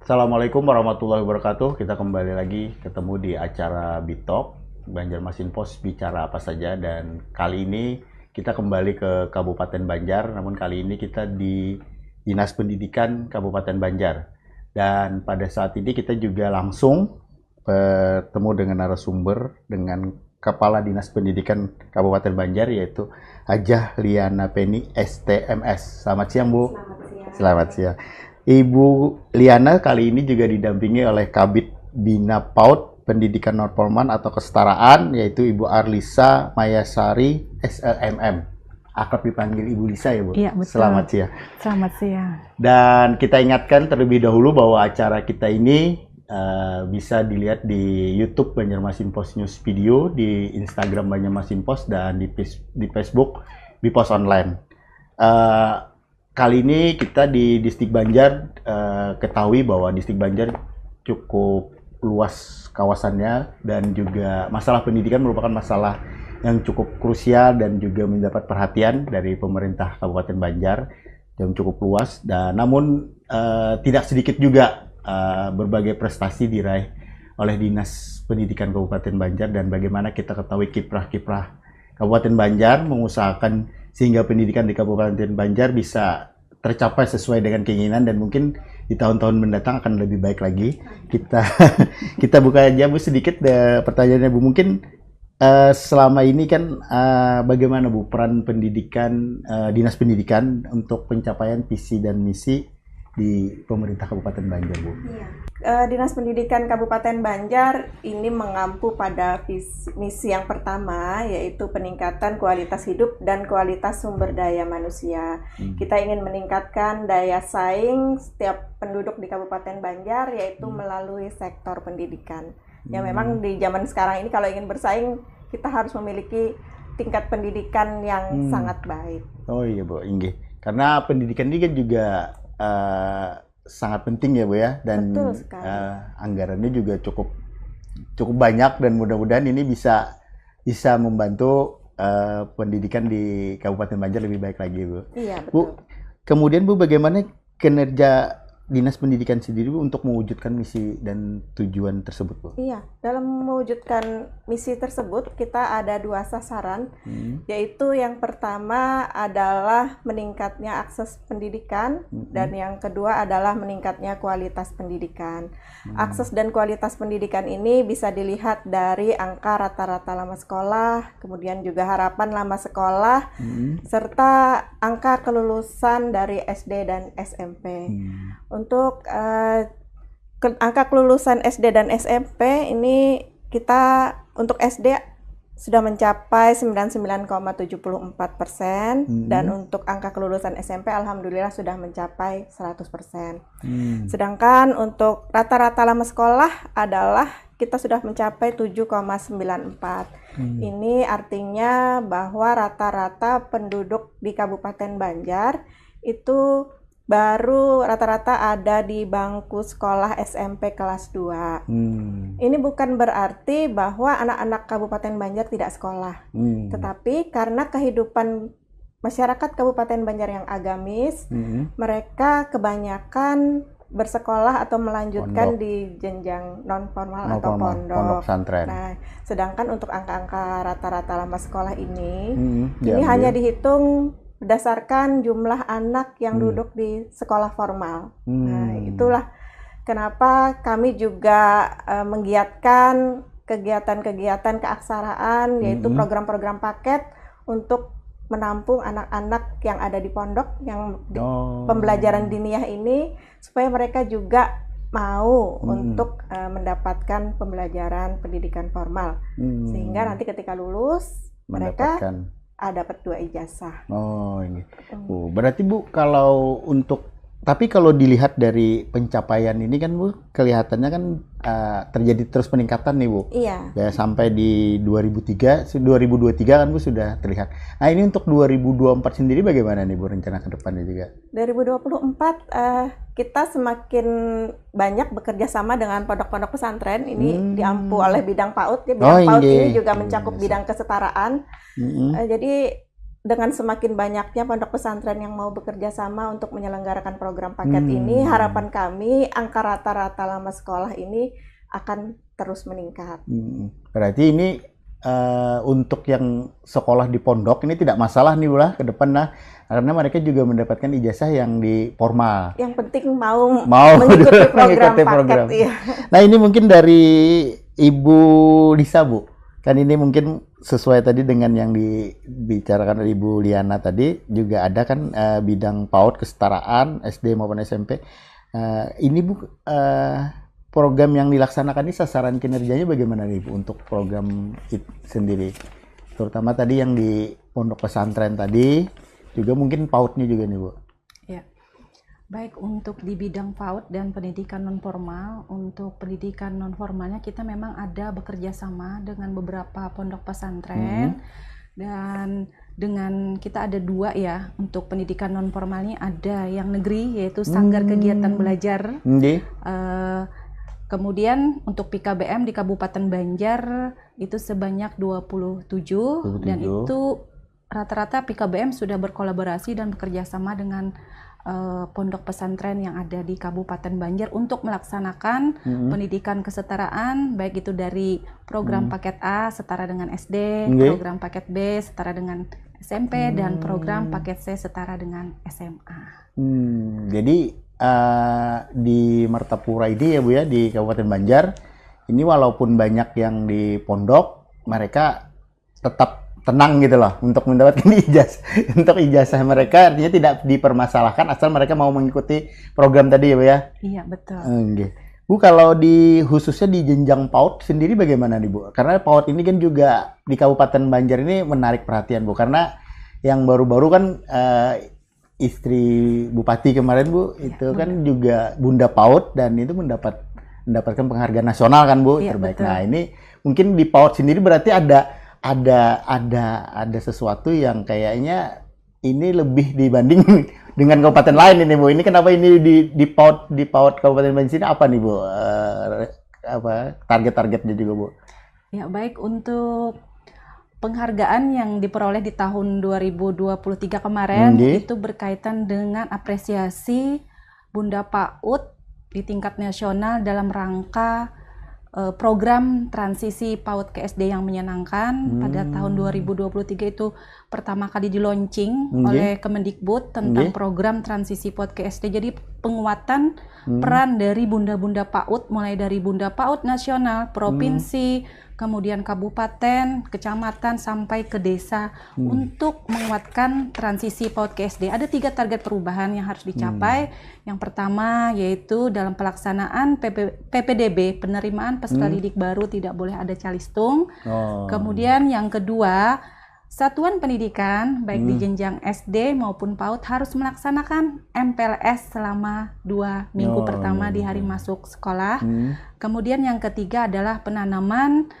Assalamualaikum warahmatullahi wabarakatuh. Kita kembali lagi ketemu di acara Bitalk, Banjarmasin Pos bicara apa saja. Dan kali ini kita kembali ke Kabupaten Banjar, namun kali ini kita di Dinas Pendidikan Kabupaten Banjar. Dan pada saat ini kita juga langsung bertemu dengan narasumber, dengan Kepala Dinas Pendidikan Kabupaten Banjar, yaitu Hajah Liana Penny STMS. Selamat siang, Bu. Selamat siang. Selamat siang. Ibu Liana kali ini juga didampingi oleh Kabid Bina PAUD Pendidikan Non-Formal atau Kesetaraan, yaitu Ibu Arlisa Mayasari SLMM. Akrab dipanggil Ibu Lisa ya, Bu? Iya, betul. Selamat siang. Selamat siang. Dan kita ingatkan terlebih dahulu bahwa acara kita ini bisa dilihat di YouTube Banjarmasin Post News Video, di Instagram Banjarmasin Post, dan di Facebook Bipos Online. Kali ini kita di Distrik Banjar, ketahui bahwa Distrik Banjar cukup luas kawasannya, dan juga masalah pendidikan merupakan masalah yang cukup krusial dan juga mendapat perhatian dari pemerintah Kabupaten Banjar yang cukup luas. Dan namun tidak sedikit juga berbagai prestasi diraih oleh Dinas Pendidikan Kabupaten Banjar, dan bagaimana kita ketahui kiprah-kiprah Kabupaten Banjar mengusahakan sehingga pendidikan di Kabupaten Banjar bisa tercapai sesuai dengan keinginan, dan mungkin di tahun-tahun mendatang akan lebih baik lagi. Kita buka aja, Bu, sedikit pertanyaannya, Bu. Mungkin selama ini kan bagaimana, Bu, peran pendidikan, Dinas Pendidikan untuk pencapaian visi dan misi di pemerintah Kabupaten Banjar, Bu? Iya. Dinas Pendidikan Kabupaten Banjar ini mengampu pada misi yang pertama, yaitu peningkatan kualitas hidup dan kualitas sumber daya manusia. Kita ingin meningkatkan daya saing setiap penduduk di Kabupaten Banjar, yaitu melalui sektor pendidikan. Ya, memang di zaman sekarang ini kalau ingin bersaing, kita harus memiliki tingkat pendidikan yang sangat baik. Oh iya, Bu, inggih. Karena pendidikan ini kan juga sangat penting ya, Bu, ya, dan Betul sekali. anggarannya juga cukup banyak, dan mudah-mudahan ini bisa membantu pendidikan di Kabupaten Banjar lebih baik lagi, Bu. Iya, Bu, betul. kemudian, Bu, bagaimana kinerja Dinas Pendidikan sendiri, Bu, untuk mewujudkan misi dan tujuan tersebut, Bu? Iya, dalam mewujudkan misi tersebut kita ada dua sasaran, yaitu yang pertama adalah meningkatnya akses pendidikan, dan yang kedua adalah meningkatnya kualitas pendidikan. Akses dan kualitas pendidikan ini bisa dilihat dari angka rata-rata lama sekolah, kemudian juga harapan lama sekolah, serta angka kelulusan dari SD dan SMP. Untuk angka kelulusan SD dan SMP ini, kita untuk SD sudah mencapai 99,74%, dan untuk angka kelulusan SMP alhamdulillah sudah mencapai 100%. Sedangkan untuk rata-rata lama sekolah adalah kita sudah mencapai 7,94. Ini artinya bahwa rata-rata penduduk di Kabupaten Banjar itu baru rata-rata ada di bangku sekolah SMP kelas 2. Ini bukan berarti bahwa anak-anak Kabupaten Banjar tidak sekolah, tetapi karena kehidupan masyarakat Kabupaten Banjar yang agamis, mereka kebanyakan bersekolah atau melanjutkan di jenjang non-formal atau pondok pesantren. Nah, sedangkan untuk angka-angka rata-rata lama sekolah ini hanya dihitung berdasarkan jumlah anak yang duduk di sekolah formal. Nah, itulah kenapa kami juga menggiatkan kegiatan-kegiatan keaksaraan, yaitu program-program paket untuk menampung anak-anak yang ada di pondok, yang pembelajaran diniyah ini, supaya mereka juga mau untuk mendapatkan pembelajaran pendidikan formal, sehingga nanti ketika lulus mereka dapat 2 ijazah. Oh, ini. Berarti, Bu, kalau kalau dilihat dari pencapaian ini kan, Bu, kelihatannya kan terjadi terus peningkatan nih, Bu. Iya. Ya, sampai di 2023 kan, Bu, sudah terlihat. Nah, ini untuk 2024 sendiri bagaimana nih, Bu, rencana ke depannya juga? 2024 kita semakin banyak bekerja sama dengan pondok-pondok pesantren. Ini diampu oleh bidang PAUD. Ya, bidang PAUD ini juga mencakup bidang kesetaraan. Jadi dengan semakin banyaknya pondok pesantren yang mau bekerja sama untuk menyelenggarakan program paket ini, harapan kami angka rata-rata lama sekolah ini akan terus meningkat. Berarti ini untuk yang sekolah di pondok ini tidak masalah nih Bu lah ke depan lah, karena mereka juga mendapatkan ijazah yang di formal. Yang penting mau mengikuti program paket. Iya. Nah ini mungkin dari Ibu Lisa Bu, kan ini mungkin sesuai tadi dengan yang dibicarakan oleh Ibu Liana tadi, juga ada kan bidang PAUD kesetaraan SD maupun SMP. Ini Bu, program yang dilaksanakan ini sasaran kinerjanya bagaimana nih Bu untuk program itu sendiri? Terutama tadi yang di pondok pesantren tadi, juga mungkin PAUD-nya juga nih Bu. Ya, baik untuk di bidang PAUD dan pendidikan non formal, untuk pendidikan non formalnya kita memang ada bekerja sama dengan beberapa pondok pesantren dan dengan kita ada 2 ya untuk pendidikan non formalnya, ada yang negeri yaitu Sanggar Kegiatan Belajar. Kemudian untuk PKBM di Kabupaten Banjar itu sebanyak 27 dan itu rata-rata PKBM sudah berkolaborasi dan bekerja sama dengan pondok pesantren yang ada di Kabupaten Banjar untuk melaksanakan pendidikan kesetaraan, baik itu dari program paket A setara dengan SD, program paket B setara dengan SMP, dan program paket C setara dengan SMA. Jadi di Martapura ini ya Bu ya, di Kabupaten Banjar ini walaupun banyak yang di pondok, mereka tetap tenang gitu loh untuk mendapatkan ijazah. Untuk ijazah mereka artinya tidak dipermasalahkan asal mereka mau mengikuti program tadi ya Bu ya. Iya betul. Bu, kalau di khususnya di jenjang PAUD sendiri bagaimana nih Bu? Karena PAUD ini kan juga di Kabupaten Banjar ini menarik perhatian Bu, karena yang baru-baru kan istri Bupati kemarin Bu, itu kan juga Bunda PAUD dan itu mendapatkan penghargaan nasional kan Bu, terbaik. Betul. Nah ini mungkin di PAUD sendiri berarti ada sesuatu yang kayaknya ini lebih dibanding dengan kabupaten lain ini Bu. Ini kenapa ini di PAUD Kabupaten Banjar ini apa nih Bu? Target-targetnya juga Bu? Ya baik, untuk penghargaan yang diperoleh di tahun 2023 kemarin itu berkaitan dengan apresiasi Bunda PAUD di tingkat nasional dalam rangka program transisi PAUD ke SD yang menyenangkan. Pada tahun 2023 itu pertama kali di-launching oleh Kemendikbud tentang program transisi PAUD ke SD. Jadi penguatan peran dari bunda-bunda PAUD, mulai dari Bunda PAUD nasional, provinsi, kemudian kabupaten, kecamatan, sampai ke desa untuk menguatkan transisi PAUD ke SD. Ada 3 target perubahan yang harus dicapai. Yang pertama yaitu dalam pelaksanaan PPDB, penerimaan peserta didik baru, tidak boleh ada calistung. Kemudian yang kedua, satuan pendidikan baik di jenjang SD maupun PAUD harus melaksanakan MPLS selama 2 minggu pertama di hari masuk sekolah. Kemudian yang ketiga adalah penanaman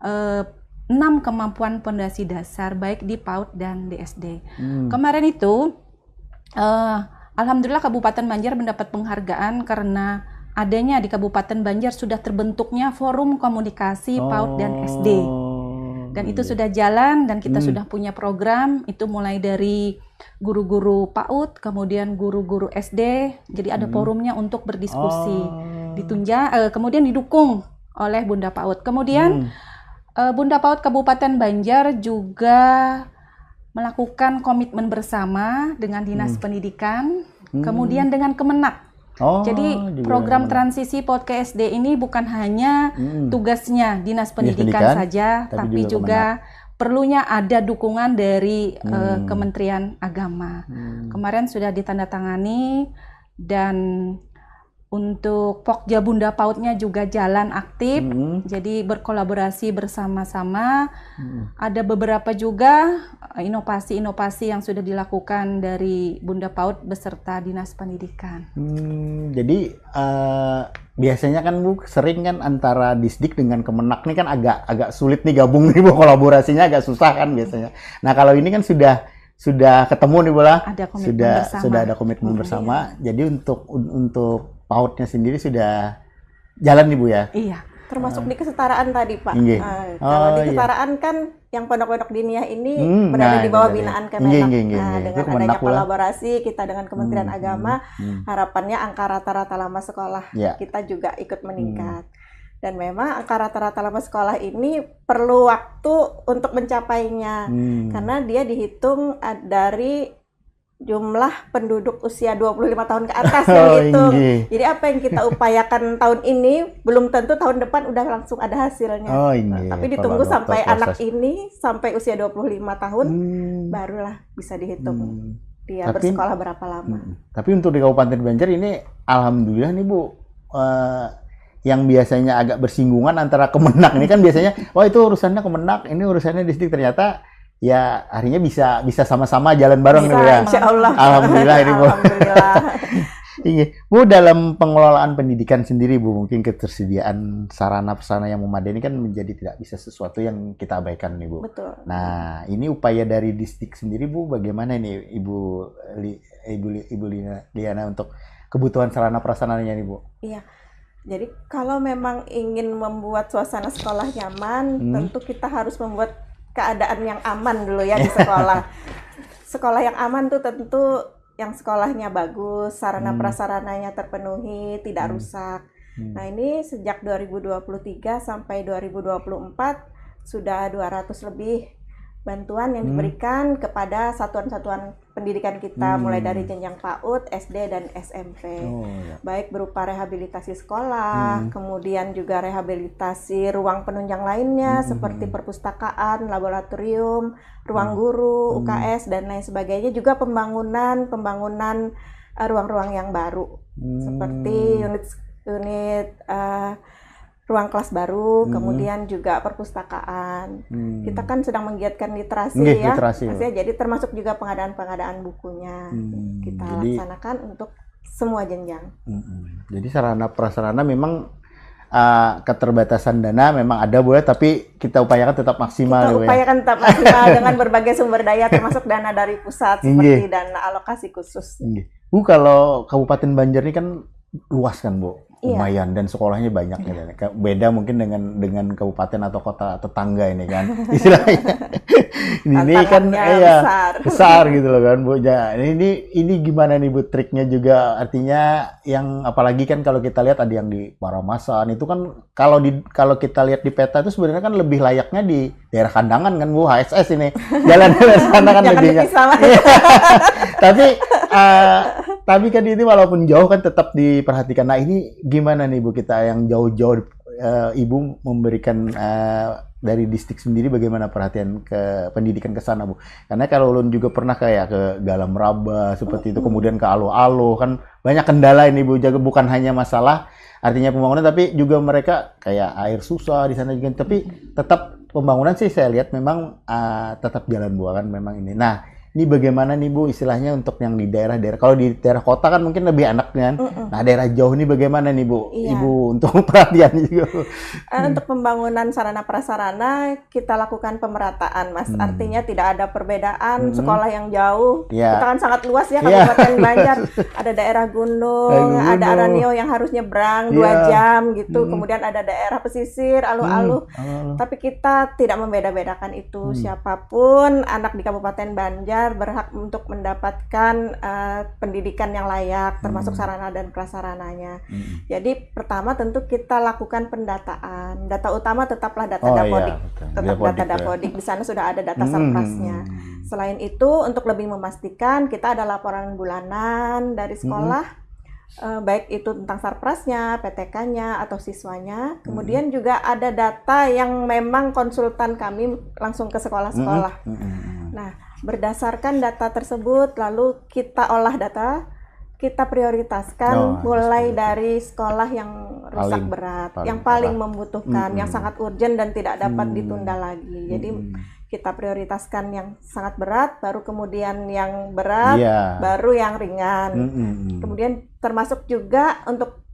6 kemampuan pondasi dasar baik di PAUD dan di SD. Kemarin itu alhamdulillah Kabupaten Banjar mendapat penghargaan karena adanya di Kabupaten Banjar sudah terbentuknya forum komunikasi PAUD dan SD. Dan itu sudah jalan dan kita sudah punya program, itu mulai dari guru-guru PAUD, kemudian guru-guru SD. Jadi ada forumnya untuk berdiskusi. Kemudian didukung oleh Bunda PAUD. Kemudian Bunda PAUD Kabupaten Banjar juga melakukan komitmen bersama dengan Dinas Pendidikan, kemudian dengan Kemenak. Jadi program transisi PAUD ke SD ini bukan hanya tugasnya Dinas Pendidikan saja, tapi juga perlunya ada dukungan dari Kementerian Agama. Kemarin sudah ditandatangani dan untuk Pokja Bunda PAUD-nya juga jalan aktif, jadi berkolaborasi bersama-sama. Ada beberapa juga inovasi-inovasi yang sudah dilakukan dari Bunda PAUD beserta Dinas Pendidikan. Jadi biasanya kan Bu sering kan antara Disdik dengan Kemenak nih kan agak sulit nih gabung nih Bu, kolaborasinya agak susah kan biasanya. Nah kalau ini kan sudah ketemu nih Bu lah, sudah ada komitmen bersama. Jadi untuk PAUD-nya sendiri sudah jalan nih Bu ya? Iya. termasuk di kesetaraan tadi Pak. Nggih. Kalau di iya. kesetaraan kan yang pondok-pondok diniyah ini nah, berada di bawah iya. binaan Nggih, Kemenak. nggih, nggih, Nah, nggih. Itu dengan Kemenak adanya pula. kolaborasi kita dengan Kementerian Agama, harapannya angka rata-rata lama sekolah Ya. kita juga ikut meningkat. Dan memang angka rata-rata lama sekolah ini perlu waktu untuk mencapainya, karena dia dihitung dari jumlah penduduk usia 25 tahun ke atas yang gitu. Jadi apa yang kita upayakan tahun ini belum tentu tahun depan udah langsung ada hasilnya. Tapi ditunggu sampai anak ini sampai usia 25 tahun barulah bisa dihitung dia bersekolah berapa lama. Tapi untuk di Kabupaten Banjar ini alhamdulillah nih Bu, yang biasanya agak bersinggungan antara Kemenak ini kan biasanya itu urusannya Kemenak, ini urusannya distrik, ternyata ya akhirnya bisa sama-sama jalan bareng gitu ya. Insya Allah. Alhamdulillah ini Bu. Alhamdulillah. Iya, Bu, dalam pengelolaan pendidikan sendiri Bu, mungkin ketersediaan sarana-prasarana yang memadai ini kan menjadi tidak bisa sesuatu yang kita abaikan nih Bu. Betul. Nah, ini upaya dari distrik sendiri Bu, bagaimana nih Ibu Liana untuk kebutuhan sarana prasarananya nih Bu? Iya. Jadi kalau memang ingin membuat suasana sekolah nyaman, tentu kita harus membuat keadaan yang aman dulu ya di sekolah. Sekolah yang aman tuh tentu yang sekolahnya bagus, sarana prasarananya terpenuhi, tidak rusak. Nah, ini sejak 2023 sampai 2024 sudah 200 lebih bantuan yang diberikan kepada satuan-satuan pendidikan kita, mulai dari jenjang PAUD, SD, dan SMP. Baik berupa rehabilitasi sekolah, kemudian juga rehabilitasi ruang penunjang lainnya seperti perpustakaan, laboratorium, ruang guru, UKS, dan lain sebagainya. Juga pembangunan ruang-ruang yang baru seperti unit ruang kelas baru, kemudian juga perpustakaan. Kita kan sedang menggiatkan literasi ya, jadi termasuk juga pengadaan bukunya kita laksanakan untuk semua jenjang. Jadi sarana prasarana memang keterbatasan dana memang ada Bu ya, tapi kita upayakan tetap maksimal. Kita upayakan tetap maksimal dengan berbagai sumber daya termasuk dana dari pusat seperti dana alokasi khusus. Bu, kalau Kabupaten Banjar ini kan luas kan Bu, lumayan, dan sekolahnya banyak ya. Beda mungkin dengan kabupaten atau kota tetangga ini kan istilahnya. Ini kan besar gitu loh kan Bu. Ini gimana nih Bu triknya juga, artinya yang apalagi kan kalau kita lihat ada yang di Paramasan itu kan kalau kita lihat di peta itu sebenarnya kan lebih layaknya di daerah Kandangan kan Bu, HSS ini. Jalan-jalan sana kan lebihnya. Tapi kan ini walaupun jauh kan tetap diperhatikan. Nah, ini gimana nih Bu, kita yang jauh-jauh, Ibu memberikan dari distrik sendiri bagaimana perhatian ke pendidikan ke sana Bu? Karena kalau ulun juga pernah kayak ke Galam Raba seperti itu, kemudian ke Alo-Alo, kan banyak kendala ini Bu, bukan hanya masalah artinya pembangunan, tapi juga mereka kayak air susah di sana juga. Tapi tetap pembangunan sih saya lihat memang tetap jalan Bu kan memang ini. Nah, ini bagaimana nih Bu istilahnya untuk yang di daerah-daerah, kalau di daerah kota kan mungkin lebih enak kan. Nah, daerah jauh ini bagaimana nih Bu? Ibu untuk perhatian juga. Untuk pembangunan sarana prasarana kita lakukan pemerataan Mas. Artinya tidak ada perbedaan sekolah yang jauh. Kita kan sangat luas ya Kabupaten Banjar. Ada daerah gunung, ada Aranio yang harus nyebrang 2 jam gitu. Kemudian ada daerah pesisir, alu-alu. Tapi kita tidak membeda-bedakan itu. Siapapun anak di Kabupaten Banjar berhak untuk mendapatkan pendidikan yang layak, termasuk sarana dan prasarananya. Jadi pertama tentu kita lakukan pendataan. Data utama tetaplah data Dapodik. Data Dapodik. Di sana sudah ada data sarprasnya. Selain itu, untuk lebih memastikan, kita ada laporan bulanan dari sekolah, baik itu tentang sarprasnya, PTK-nya, atau siswanya. Kemudian juga ada data yang memang konsultan kami langsung ke sekolah-sekolah. Nah, berdasarkan data tersebut, lalu kita olah data, kita prioritaskan mulai dari sekolah yang rusak berat, yang paling membutuhkan, yang sangat urgent dan tidak dapat ditunda lagi. Jadi kita prioritaskan yang sangat berat, baru kemudian yang berat, baru yang ringan. Kemudian termasuk juga untuk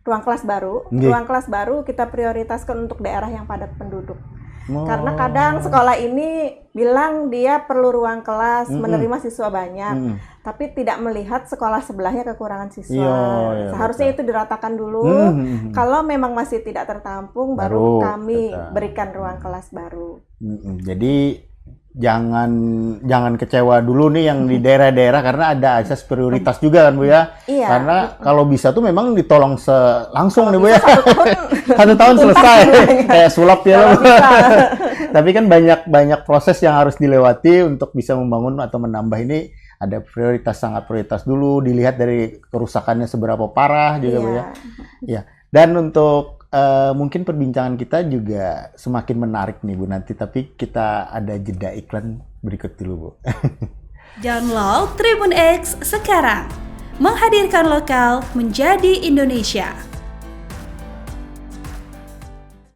ruang kelas baru. Ruang kelas baru kita prioritaskan untuk daerah yang padat penduduk. Karena kadang sekolah ini bilang dia perlu ruang kelas, menerima siswa banyak, tapi tidak melihat sekolah sebelahnya kekurangan siswa. Seharusnya itu diratakan dulu. Kalau memang masih tidak tertampung, baru kami berikan ruang kelas baru. Jadi jangan kecewa dulu nih yang di daerah-daerah, karena ada asas prioritas juga kan Bu ya. Iya. Karena kalau bisa tuh memang ditolong langsung nih Bu ya. 1 tahun selesai. Kayak sulap ya loh. Tapi kan banyak proses yang harus dilewati untuk bisa membangun atau menambah ini. Ada sangat prioritas dulu, dilihat dari kerusakannya seberapa parah juga Bu ya. Ya. Dan untuk mungkin perbincangan kita juga semakin menarik nih Bu nanti, tapi kita ada jeda iklan berikut dulu Bu. Download Tribun X sekarang, menghadirkan lokal menjadi Indonesia.